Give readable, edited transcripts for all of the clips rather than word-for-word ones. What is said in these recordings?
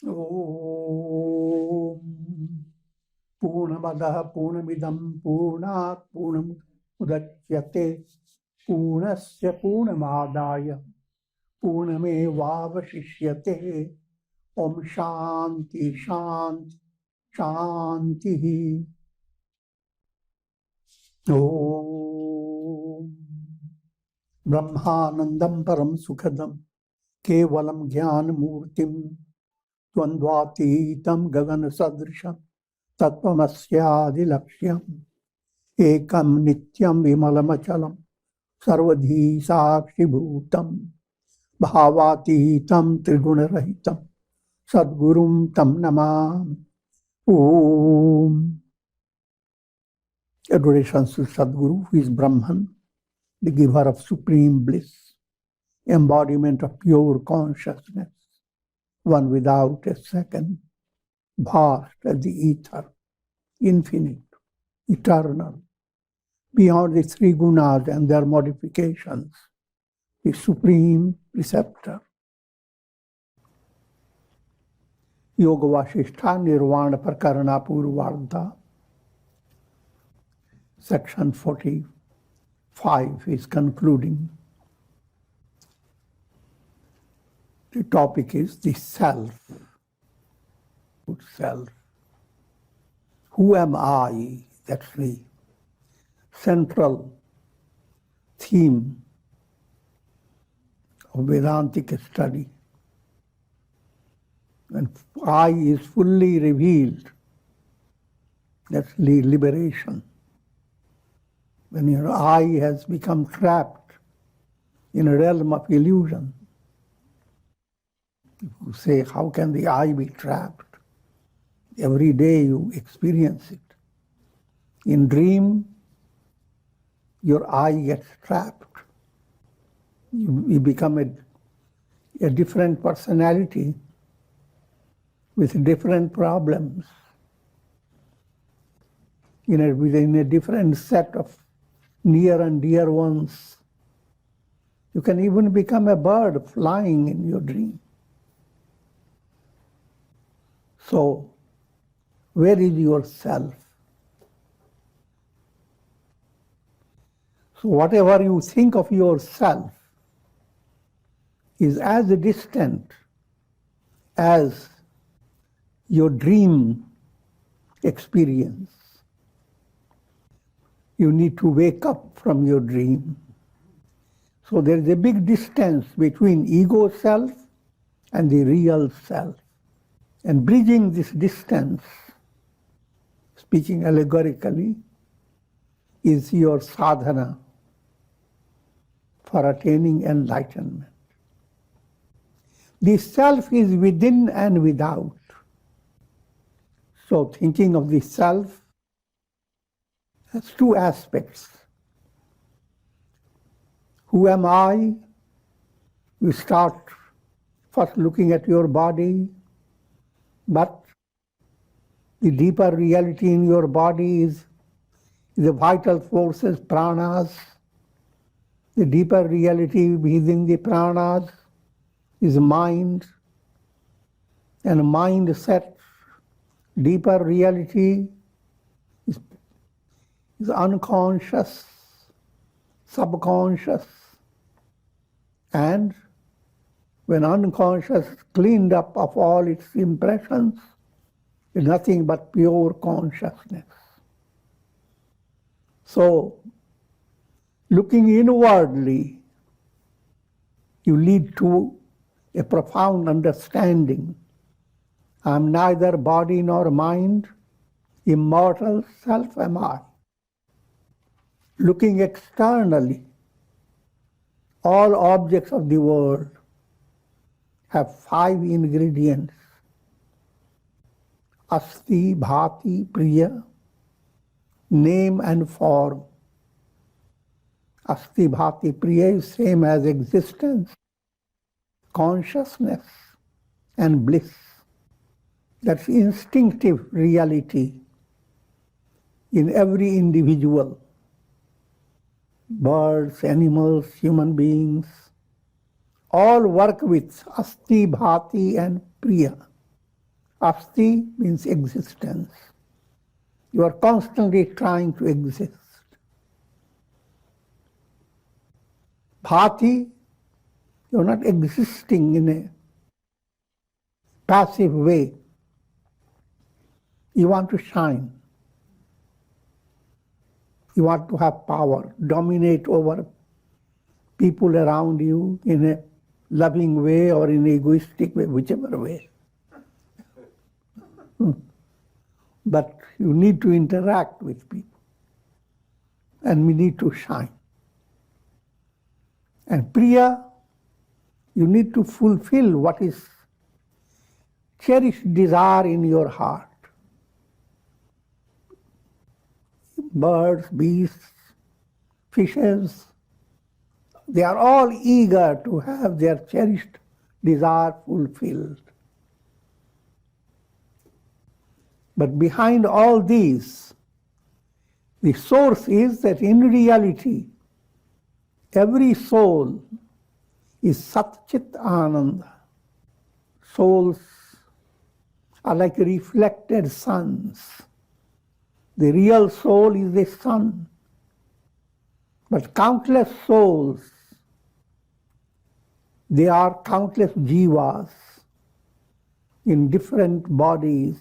Om Purnamadaha Purnamidam Purnat Purnamudachyate Purnasya Purnamadaya Purnamevavashishyate Om Shanti Shanti Shanti Om Brahmanandam Param Sukhadam Kevalam Jnana Murtim Dvandvatītam Gagana Sadrisham Tattvamasyaadilaksham Ekam Nityam Vimalamachalam Sarvadhi Sakshibhutam Bhavatītam Trigunarahitam Sadgurum Tam Namam Om. Adorations to Sadguru, who is Brahman, the giver of supreme bliss, embodiment of pure consciousness, one without a second, vast as the ether, infinite, eternal, beyond the three gunas and their modifications, the supreme preceptor. Yoga Vasishtha Nirvana Prakarana Purvarddha, section 45 is concluding. The topic is the self. Self. Who am I? That's the central theme of Vedantic study. When I is fully revealed, that's the liberation. When your I has become trapped in a realm of illusion, you say, how can the I be trapped? Every day you experience it. In dream, your I gets trapped. You become a different personality with different problems, within a different set of near and dear ones. You can even become a bird flying in your dream. So, where is your self? So whatever you think of yourself is as distant as your dream experience. You need to wake up from your dream. So there is a big distance between ego self and the real self. And bridging this distance, speaking allegorically, is your sadhana for attaining enlightenment. The self is within and without. So thinking of the self has two aspects. Who am I? You start first looking at your body, but the deeper reality in your body is the vital forces, pranas. The deeper reality within the pranas is mind. And mind set, deeper reality is unconscious, subconscious. And when unconscious cleaned up of all its impressions, is nothing but pure consciousness. So, looking inwardly, you lead to a profound understanding. I am neither body nor mind, immortal self am I. Looking externally, all objects of the world have 5 ingredients. Asti, bhati, priya, name and form. Asti, bhati, priya is same as existence, consciousness and bliss. That's instinctive reality in every individual. Birds, animals, human beings, all work with Asti, Bhati and Priya. Asti means existence. You are constantly trying to exist. Bhati, you are not existing in a passive way. You want to shine. You want to have power, dominate over people around you in a loving way or in an egoistic way, whichever way. But you need to interact with people. And we need to shine. And Priya, you need to fulfill what is cherished desire in your heart. Birds, beasts, fishes, they are all eager to have their cherished desire fulfilled. But behind all these, the source is that in reality, every soul is Sat-Chit Ananda. Souls are like reflected suns. The real soul is the sun. But countless souls, they are countless jivas in different bodies.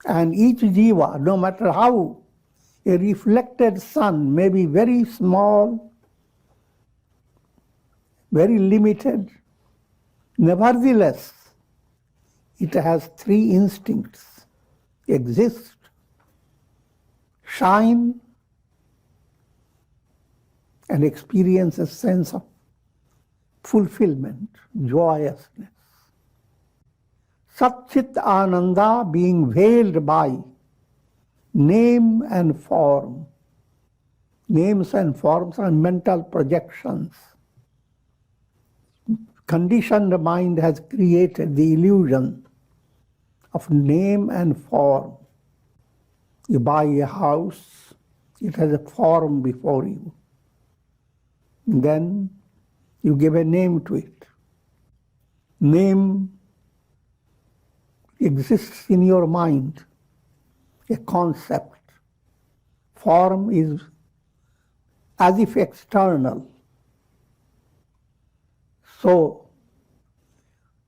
And each jiva, no matter how a reflected sun may be very small, very limited, nevertheless, it has three instincts: exist, shine, and experience a sense of fulfillment, joyousness. Sat-Chit Ananda being veiled by name and form. Names and forms are mental projections. Conditioned mind has created the illusion of name and form. You buy a house, it has a form before you. Then you give a name to it. Name exists in your mind, a concept. Form is as if external. So,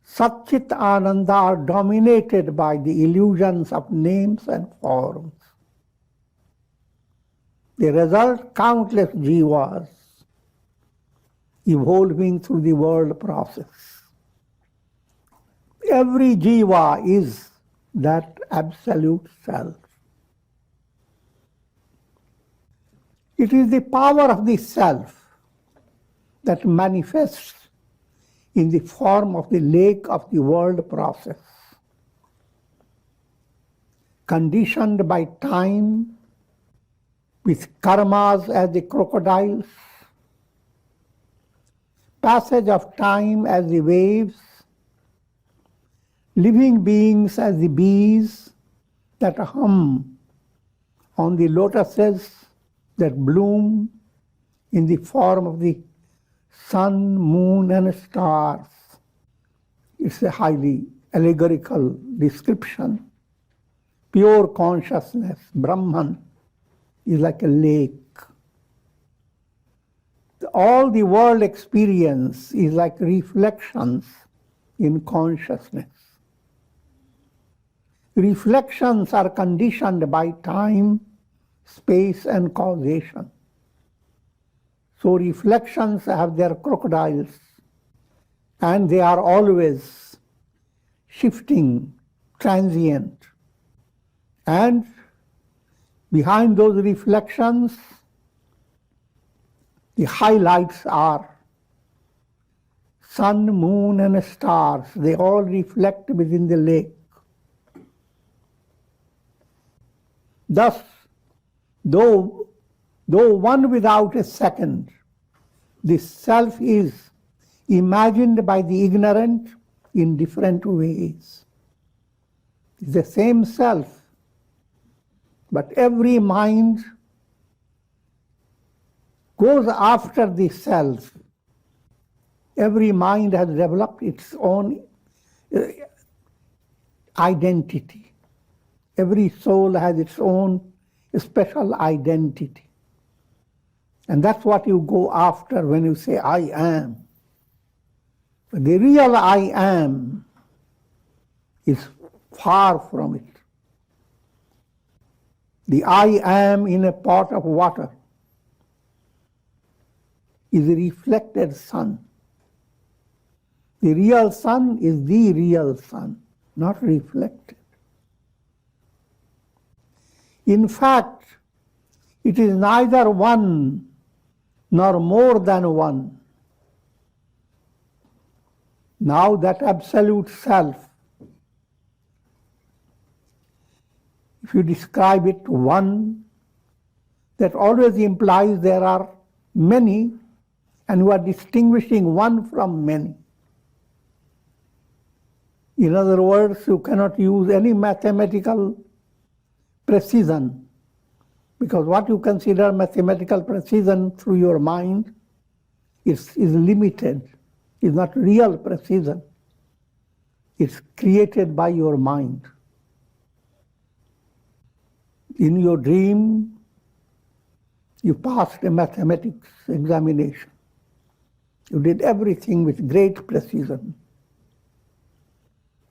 Sat-Chit Ananda are dominated by the illusions of names and forms. They result countless jivas evolving through the world process. Every jiva is that absolute self. It is the power of the self that manifests in the form of the lake of the world process. Conditioned by time, with karmas as the crocodiles, passage of time as the waves, living beings as the bees that hum on the lotuses that bloom in the form of the sun, moon, and stars. It's a highly allegorical description. Pure consciousness, Brahman, is like a lake. All the world experience is like reflections in consciousness. Reflections are conditioned by time, space, and causation. So reflections have their crocodiles, and they are always shifting, transient. And behind those reflections, the highlights are sun, moon, and stars. They all reflect within the lake. Thus, though one without a second, this self is imagined by the ignorant in different ways. It's the same self, but every mind goes after the self. Every mind has developed its own identity. Every soul has its own special identity. And that's what you go after when you say, I am. But the real I am is far from it. The I am in a pot of water is a reflected sun. The real sun is the real sun, not reflected. In fact, it is neither one nor more than one. Now that absolute self, if you describe it one, that always implies there are many, and you are distinguishing one from many. In other words, you cannot use any mathematical precision, because what you consider mathematical precision through your mind is limited, is not real precision. It's created by your mind. In your dream, you passed a mathematics examination. You did everything with great precision.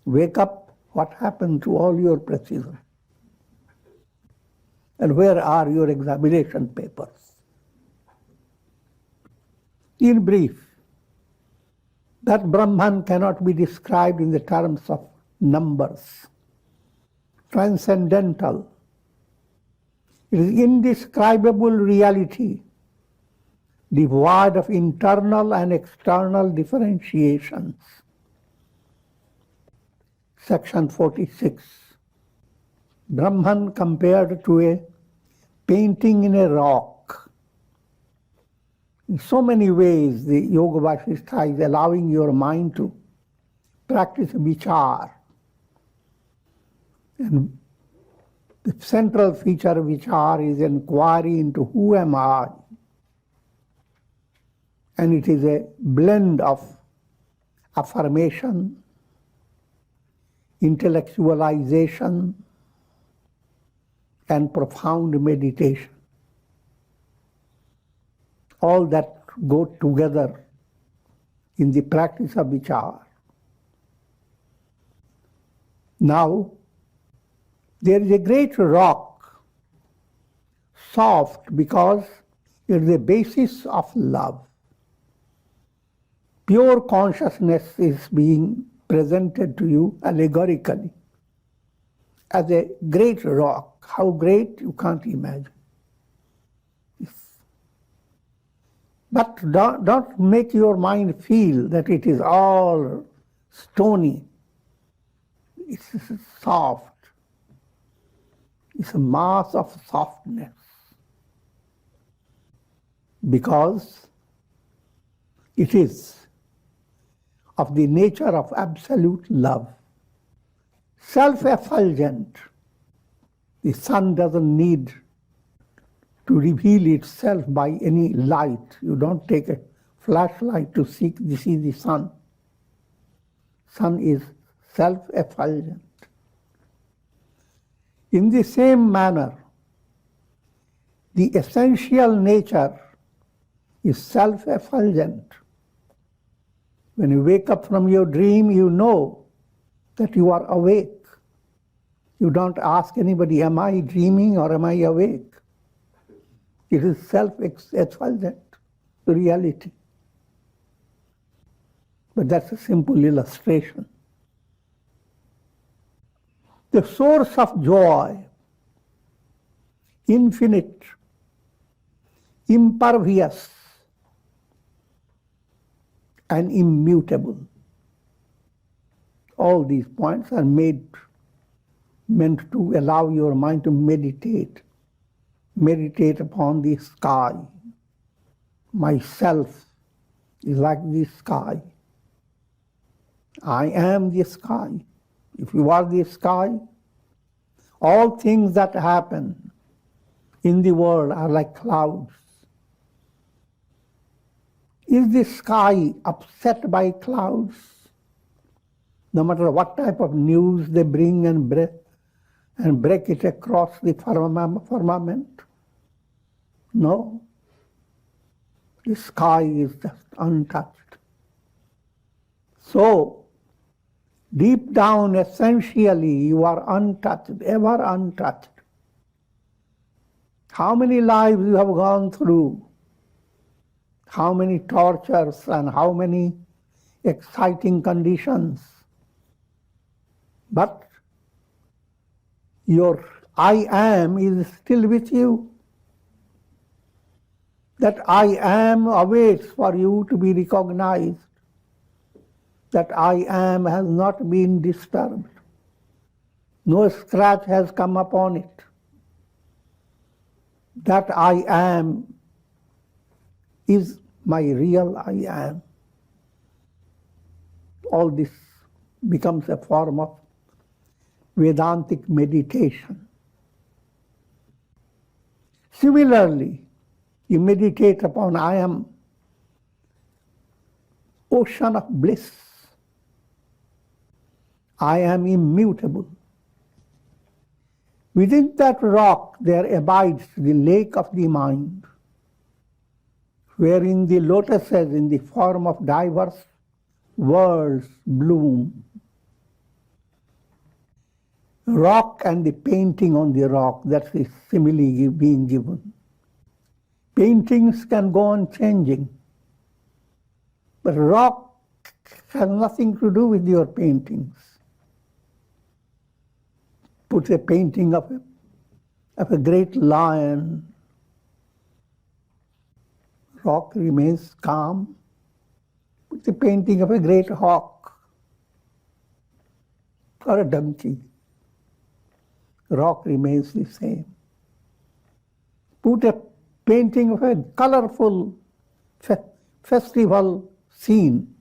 Wake up, what happened to all your precision? And where are your examination papers? In brief, that Brahman cannot be described in the terms of numbers. Transcendental. It is indescribable reality, devoid of internal and external differentiations. Section 46. Brahman compared to a painting in a rock. In so many ways, the Yoga Vasishtha is allowing your mind to practice vichar. And the central feature of vichar is inquiry into who am I. And it is a blend of affirmation, intellectualization, and profound meditation. All that go together in the practice of vichar. Now, there is a great rock, soft because it is the basis of love. Pure consciousness is being presented to you allegorically as a great rock. How great, you can't imagine. But don't make your mind feel that it is all stony. It's soft. It's a mass of softness. Because it is of the nature of absolute love. Self-effulgent. The sun doesn't need to reveal itself by any light. You don't take a flashlight to see the sun. Sun is self-effulgent. In the same manner, the essential nature is self-effulgent. When you wake up from your dream, you know that you are awake. You don't ask anybody, am I dreaming or am I awake? It is self-effulgent reality. But that's a simple illustration. The source of joy, infinite, impervious, and immutable. All these points are meant to allow your mind to meditate. Meditate upon the sky. Myself is like the sky. I am the sky. If you are the sky, all things that happen in the world are like clouds. Is the sky upset by clouds? no matter what type of news they bring and break it across the firmament. No, the sky is just untouched. So, deep down, essentially, you are untouched, ever untouched. How many lives you have gone through, how many tortures and how many exciting conditions. But your I am is still with you. That I am awaits for you to be recognized. That I am has not been disturbed. No scratch has come upon it. That I am is my real I am. All this becomes a form of Vedantic meditation. Similarly, you meditate upon I am, ocean of bliss. I am immutable. Within that rock there abides the lake of the mind, wherein the lotuses in the form of diverse worlds bloom. Rock and the painting on the rock, that's the simile being given. Paintings can go on changing, but rock has nothing to do with your paintings. Put a painting of a great lion, rock remains calm. Put the painting of a great hawk or a donkey, rock remains the same. Put a painting of a colorful festival scene,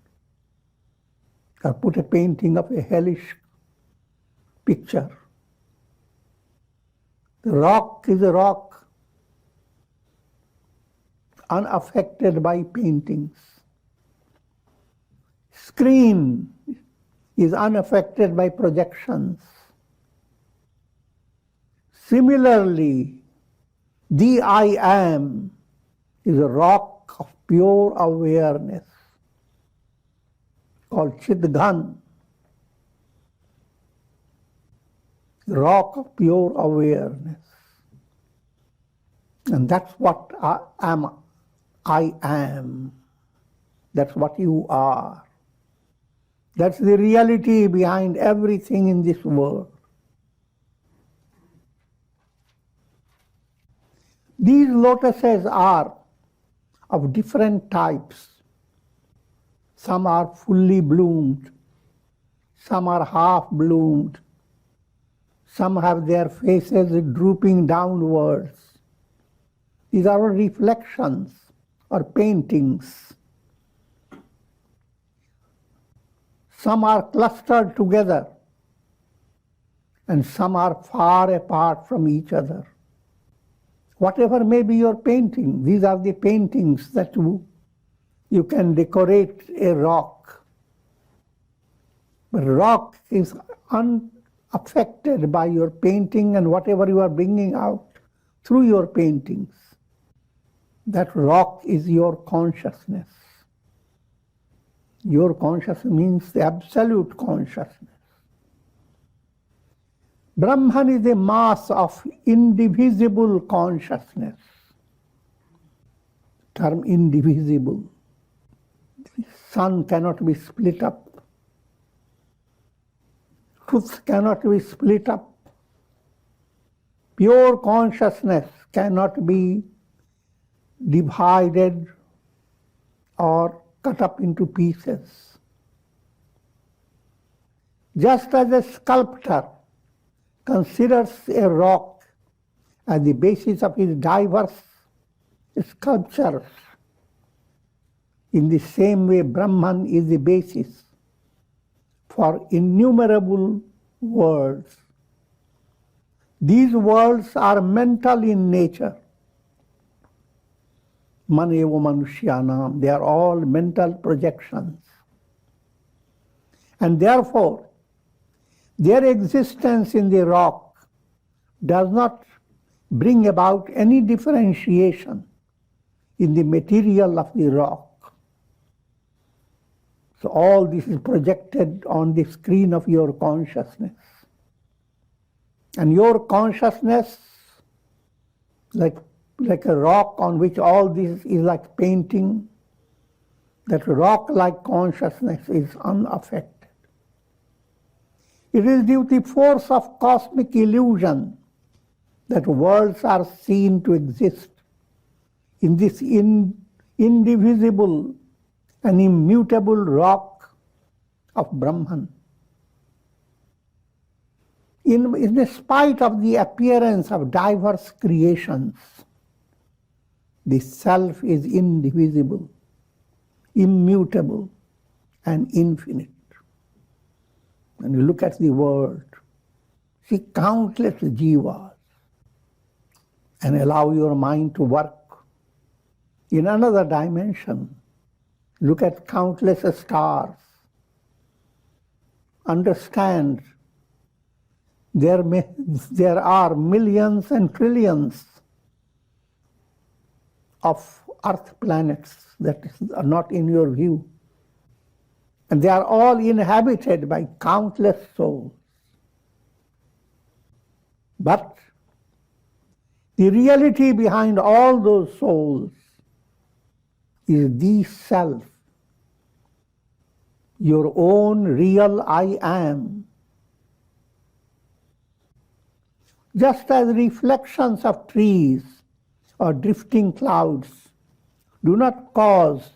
or put a painting of a hellish picture. The rock is a rock, unaffected by paintings. Screen is unaffected by projections. Similarly, the I am is a rock of pure awareness called Chidghan, the rock of pure awareness. And that's what I am. I am. That's what you are. That's the reality behind everything in this world. These lotuses are of different types. Some are fully bloomed, some are half bloomed, some have their faces drooping downwards. These are all reflections or paintings. Some are clustered together and some are far apart from each other. Whatever may be your painting, these are the paintings that you can decorate a rock. But rock is unaffected by your painting and whatever you are bringing out through your paintings. That rock is your consciousness. Your consciousness means the absolute consciousness. Brahman is a mass of indivisible consciousness. Term indivisible. The sun cannot be split up. Truth cannot be split up. Pure consciousness cannot be divided or cut up into pieces. Just as a sculptor considers a rock as the basis of his diverse sculptures, in the same way Brahman is the basis for innumerable worlds. These worlds are mental in nature. Maneva Manushyanam, they are all mental projections. And therefore, their existence in the rock does not bring about any differentiation in the material of the rock. So all this is projected on the screen of your consciousness. And your consciousness, like a rock on which all this is like painting, that rock-like consciousness is unaffected. It is due to the force of cosmic illusion that worlds are seen to exist in this indivisible and immutable rock of Brahman. In spite of the appearance of diverse creations, the self is indivisible, immutable, and infinite. When you look at the world, see countless jivas, and allow your mind to work in another dimension. Look at countless stars. Understand there are millions and trillions of earth planets that are not in your view. And they are all inhabited by countless souls. But the reality behind all those souls is the self, your own real I am. Just as reflections of trees or drifting clouds do not cause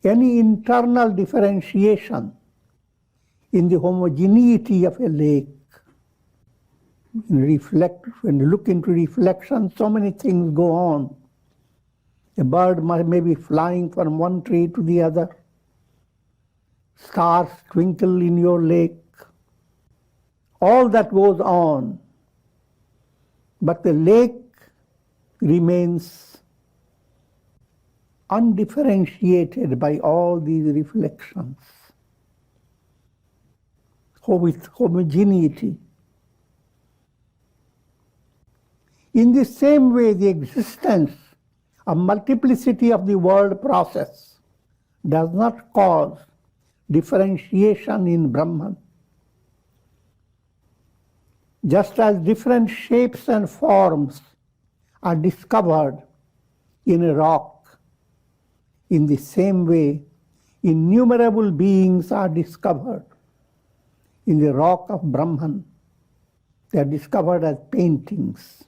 any internal differentiation in the homogeneity of a lake. When you look into reflection, so many things go on. A bird may be flying from one tree to the other. Stars twinkle in your lake. All that goes on. But the lake remains undifferentiated by all these reflections, with homogeneity. In the same way, the existence of multiplicity of the world process does not cause differentiation in Brahman. Just as different shapes and forms are discovered in a rock, in the same way, innumerable beings are discovered in the rock of Brahman. They are discovered as paintings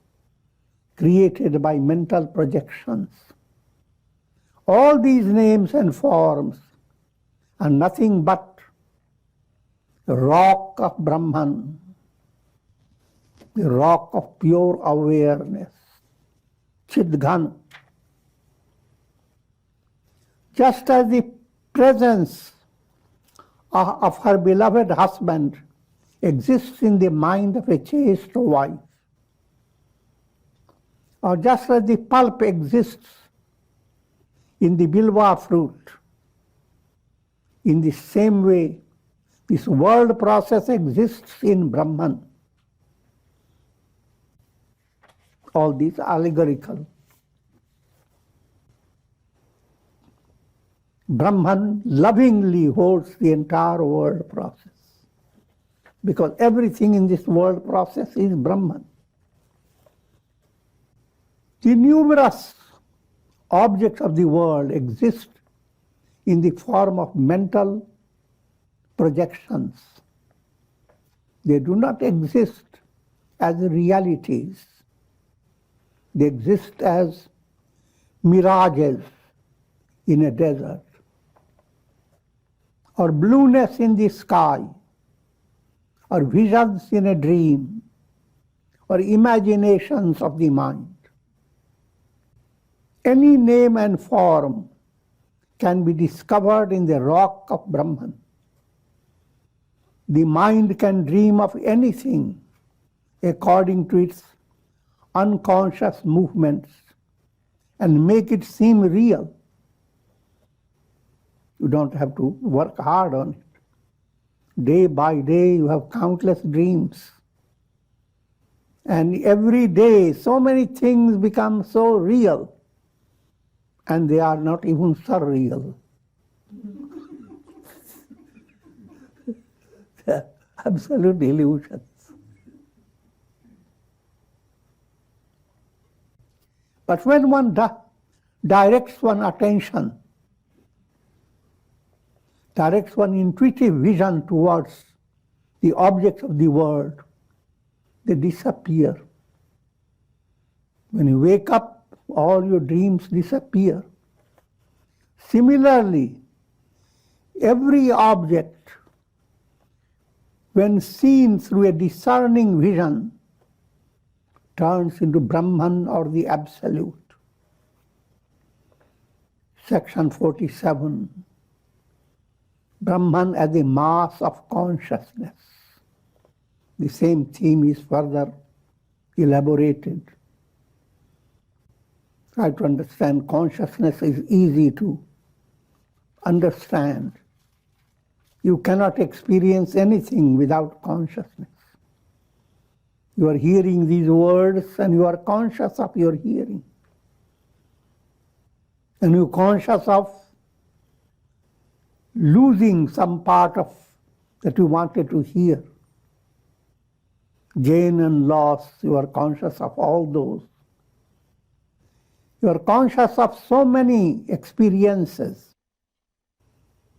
created by mental projections. All these names and forms are nothing but the rock of Brahman, the rock of pure awareness, Chidghan. Just as the presence of her beloved husband exists in the mind of a chaste wife, or just as the pulp exists in the bilwa fruit, in the same way, this world process exists in Brahman. All these allegorical. Brahman lovingly holds the entire world process, because everything in this world process is Brahman. The numerous objects of the world exist in the form of mental projections. They do not exist as realities. They exist as mirages in a desert, or blueness in the sky, or visions in a dream, or imaginations of the mind. Any name and form can be discovered in the rock of Brahman. The mind can dream of anything according to its unconscious movements and make it seem real. You don't have to work hard on it. Day by day you have countless dreams. And every day so many things become so real, and they are not even surreal. They're absolute illusions. But when one directs one's attention, directs one's intuitive vision towards the objects of the world, they disappear. When you wake up, all your dreams disappear. Similarly, every object, when seen through a discerning vision, turns into Brahman or the Absolute. Section 47. Brahman as a mass of consciousness. The same theme is further elaborated. Try to understand. Consciousness is easy to understand. You cannot experience anything without consciousness. You are hearing these words and you are conscious of your hearing. And you are conscious of losing some part of that you wanted to hear. Gain and loss, you are conscious of all those. You are conscious of so many experiences.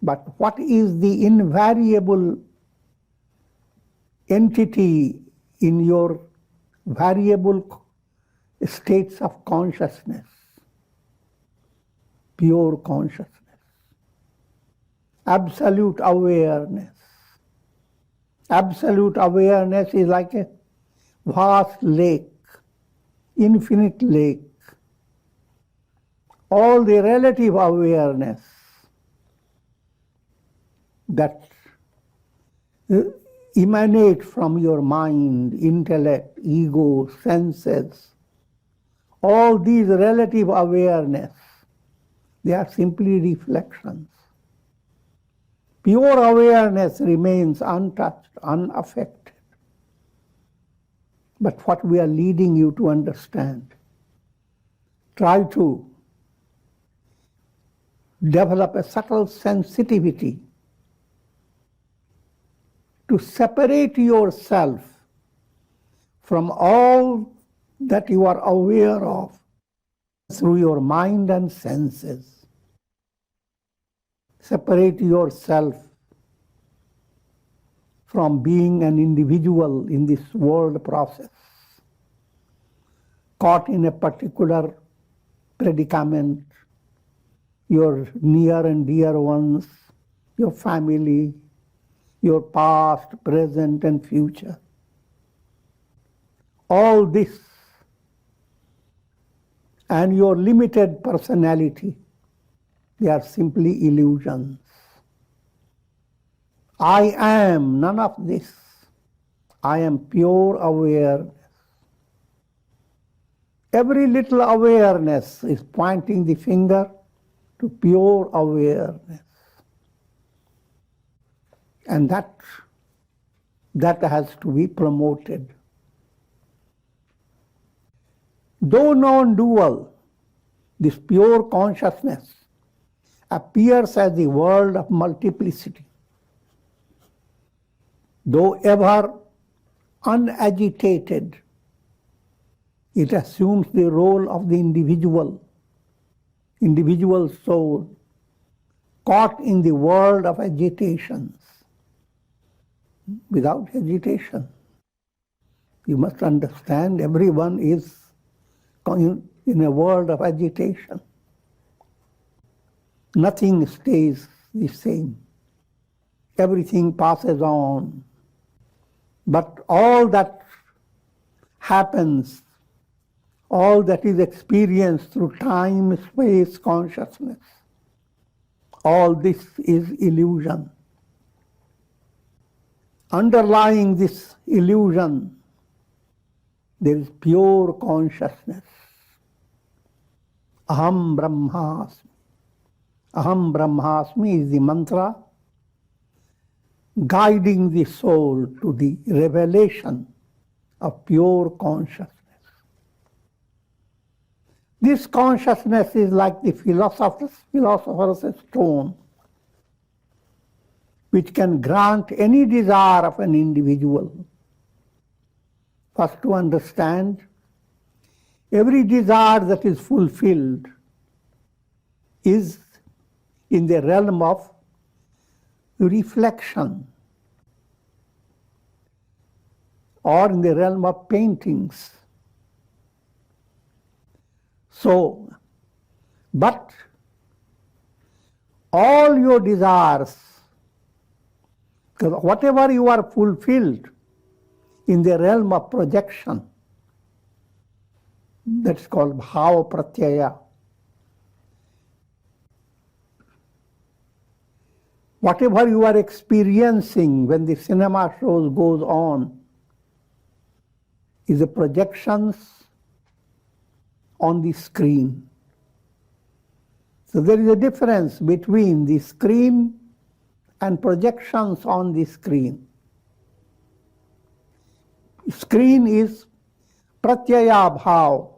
But what is the invariable entity in your variable states of consciousness? Pure consciousness. Absolute awareness. Absolute awareness is like a vast lake, infinite lake. All the relative awareness that emanate from your mind, intellect, ego, senses, all these relative awareness, they are simply reflections. Pure awareness remains untouched, unaffected. But what we are leading you to understand, try to develop a subtle sensitivity to separate yourself from all that you are aware of through your mind and senses. Separate yourself from being an individual in this world process, caught in a particular predicament, your near and dear ones, your family, your past, present, and future. All this and your limited personality, they are simply illusions. I am none of this. I am pure awareness. Every little awareness is pointing the finger to pure awareness. And that has to be promoted. Though non-dual, this pure consciousness appears as the world of multiplicity. Though ever unagitated, it assumes the role of the individual soul, caught in the world of agitations. Without agitation, you must understand everyone is in a world of agitation. Nothing stays the same. Everything passes on. But all that happens, all that is experienced through time, space, consciousness, all this is illusion. Underlying this illusion, there is pure consciousness. Aham Brahmasmi. Aham Brahmasmi is the mantra guiding the soul to the revelation of pure consciousness. This consciousness is like the philosopher's stone, which can grant any desire of an individual. First, to understand, every desire that is fulfilled is in the realm of reflection or in the realm of paintings. So, but all your desires, because whatever you are fulfilled in the realm of projection, that's called bhava pratyaya. Whatever you are experiencing when the cinema shows goes on is the projections on the screen. So there is a difference between the screen and projections on the screen. Screen is pratyaya bhav,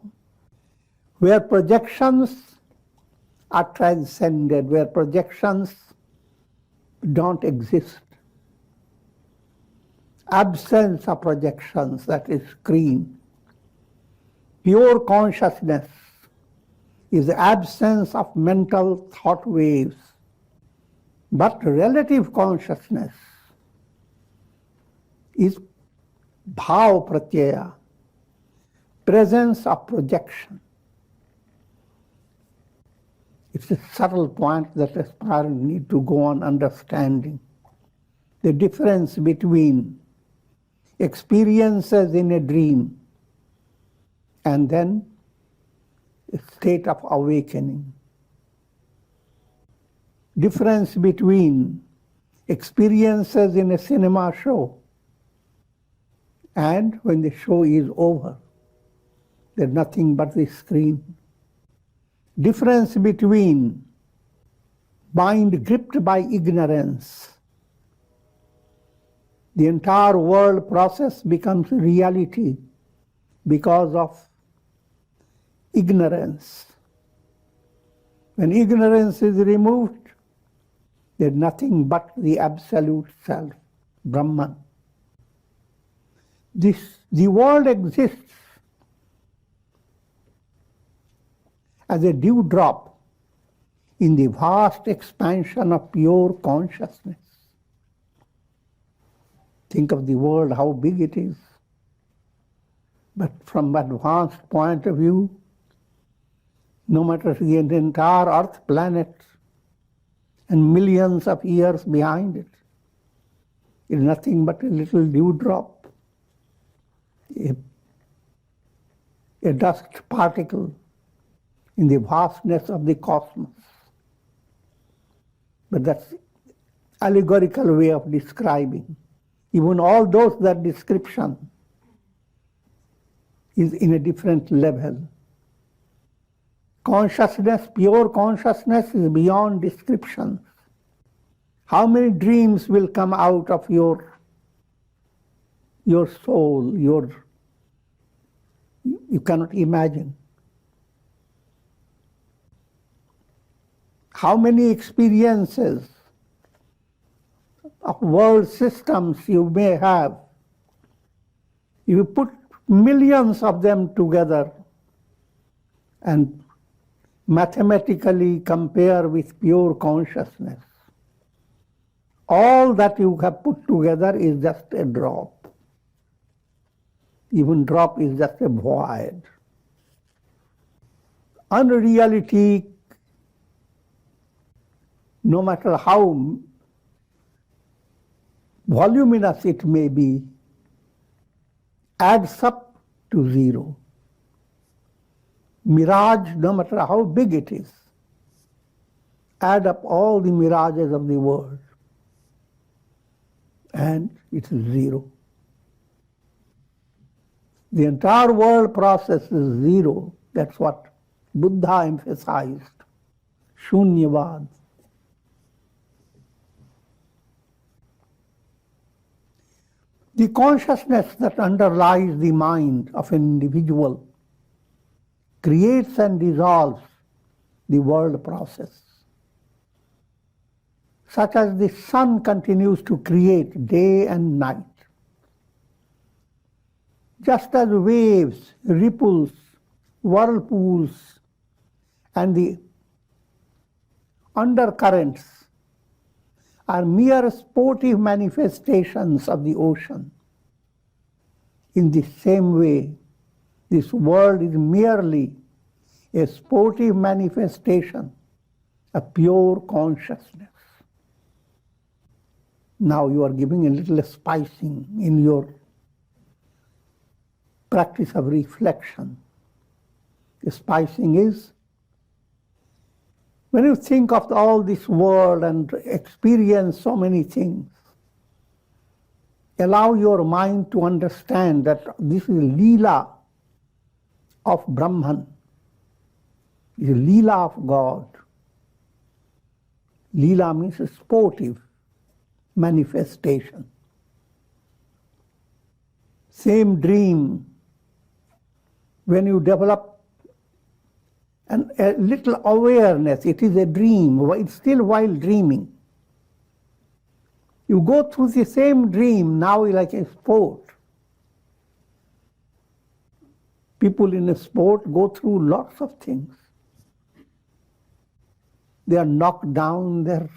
where projections are transcended, where projections don't exist. Absence of projections, that is screen. Pure consciousness is the absence of mental thought waves. But relative consciousness is bhava pratyaya, presence of projection. It's a subtle point that aspirants need to go on understanding. The difference between experiences in a dream and then a state of awakening. Difference between experiences in a cinema show and when the show is over, there's nothing but the screen. Difference between mind gripped by ignorance. The entire world process becomes reality because of ignorance. When ignorance is removed, there's nothing but the absolute self, Brahman. The world exists as a dewdrop in the vast expansion of pure consciousness. Think of the world, how big it is. But from an advanced point of view, no matter the entire Earth planet and millions of years behind it, is nothing but a little dewdrop, a dust particle in the vastness of the cosmos. But that's allegorical way of describing. Even all those, that description is in a different level. Consciousness, pure consciousness is beyond description. How many dreams will come out of your soul, you cannot imagine. How many experiences of world systems you may have. You put millions of them together and mathematically compare with pure consciousness. All that you have put together is just a drop. Even drop is just a void. Unreality, no matter how voluminous it may be, adds up to zero. Mirage, no matter how big it is, add up all the mirages of the world, and it is zero. The entire world process is zero. That's what Buddha emphasized. Shunyavad. The consciousness that underlies the mind of an individual creates and dissolves the world process. Such as the sun continues to create day and night. Just as waves, ripples, whirlpools, and the undercurrents are mere sportive manifestations of the ocean. In the same way, this world is merely a sportive manifestation of pure consciousness. Now you are giving a little spicing in your practice of reflection. The spicing is, when you think of all this world and experience so many things, allow your mind to understand that this is Leela of Brahman, is Leela of God. Leela means a sportive manifestation. Same dream, when you develop a little awareness, it is a dream, it's still while dreaming. You go through the same dream now like a sport. People in a sport go through lots of things. They are knocked down, their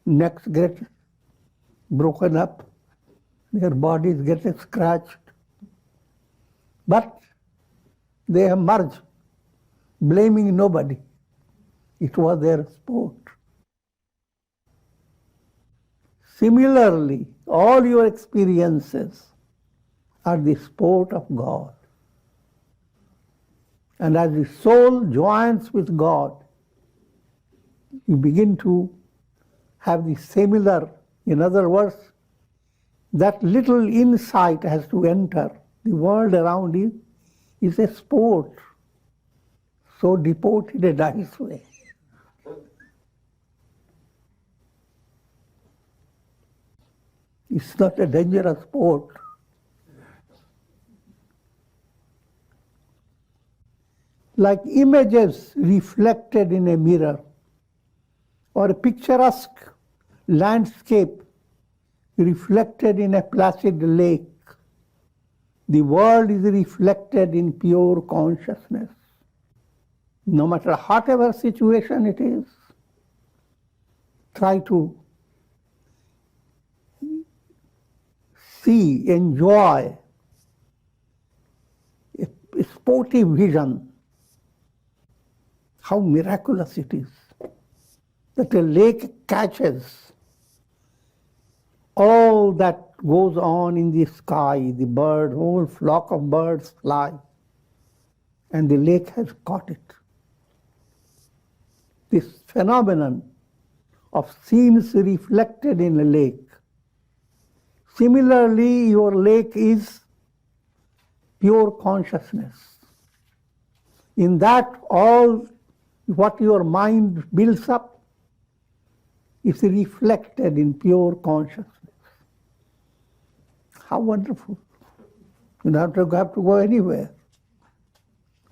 necks get broken up, their bodies get scratched. But they emerge blaming nobody. It was their sport. Similarly, all your experiences are the sport of God. And as the soul joins with God, you begin to have the similar, in other words, that little insight has to enter. The world around you is a sport. So deported a nice way. It's not a dangerous sport. Like images reflected in a mirror, or a picturesque landscape reflected in a placid lake, the world is reflected in pure consciousness. No matter whatever situation it is, try to see, enjoy a sportive vision. How miraculous it is that a lake catches all that goes on in the sky. The bird, whole flock of birds fly, and the lake has caught it. This phenomenon of scenes reflected in a lake. Similarly, your lake is pure consciousness. In that, all what your mind builds up is reflected in pure consciousness. How wonderful. You don't have to go anywhere.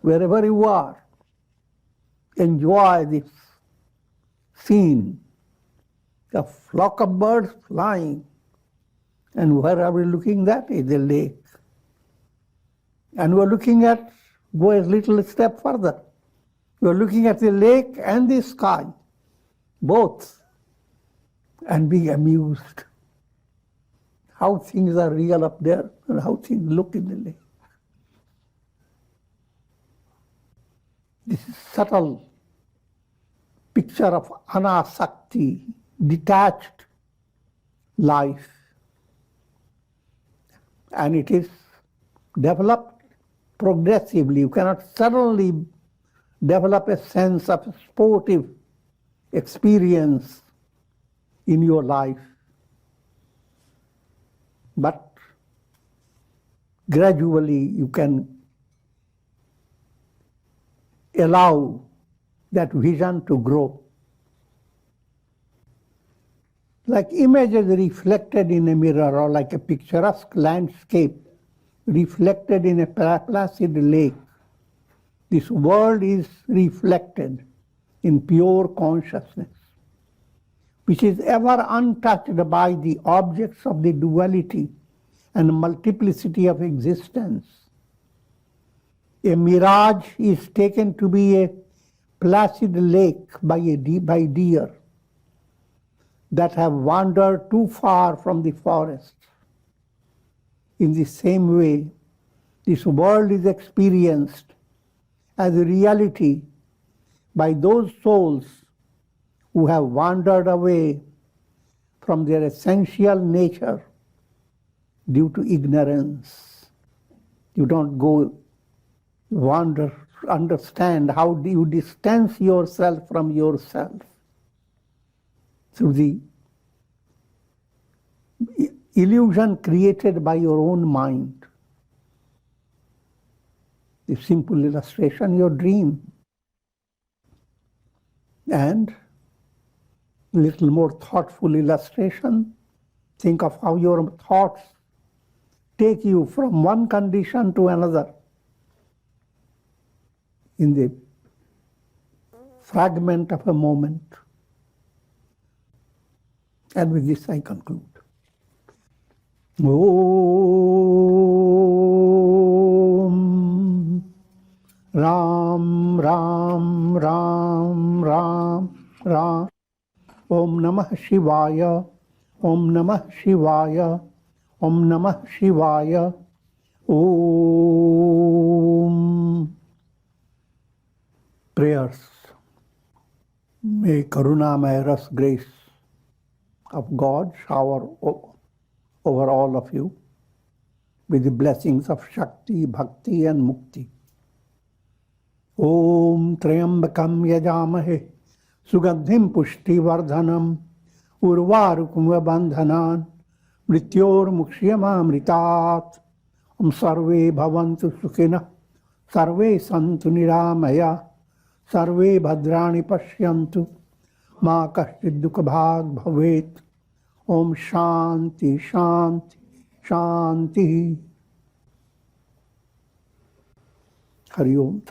Wherever you are, enjoy this scene. A flock of birds flying. And where are we looking at? Is the lake. And we're looking at, go a little step further. We're looking at the lake and the sky, both, and being amused. How things are real up there and how things look in the lake. This is subtle picture of anasakti, detached life. And it is developed progressively. You cannot suddenly develop a sense of sportive experience in your life. But gradually you can allow that vision to grow. like images reflected in a mirror, or like a picturesque landscape reflected in a placid lake. This world is reflected in pure consciousness, which is ever untouched by the objects of the duality and multiplicity of existence. A mirage is taken to be a placid lake by deer that have wandered too far from the forest. In the same way, this world is experienced as a reality by those souls who have wandered away from their essential nature due to ignorance. You don't go wander, understand how do you distance yourself from yourself through the illusion created by your own mind. The simple illustration, your dream. And little more thoughtful illustration, think of how your thoughts take you from one condition to another in the fragment of a moment. And with this I conclude. Om Ram Ram Ram Ram Ram. Om Namah Shivaya. Om Namah Shivaya. Om Namah Shivaya. Om. Prayers. May Karunamaya grace of God shower over all of you with the blessings of Shakti, Bhakti and Mukti. Om Trayambakam Yajamahe Sugandhim Pushti Vardhanam Urvarukum Bandhanan Mrityor Mukshiyamamritat. Om Sarve Bhavantu Sukhina Sarve Santu Niramaya Sarve Bhadrani Pashyantu Ma Kashchid Dukha Bhag Bhavet. Om Shanti Shanti Shanti. Hari Om.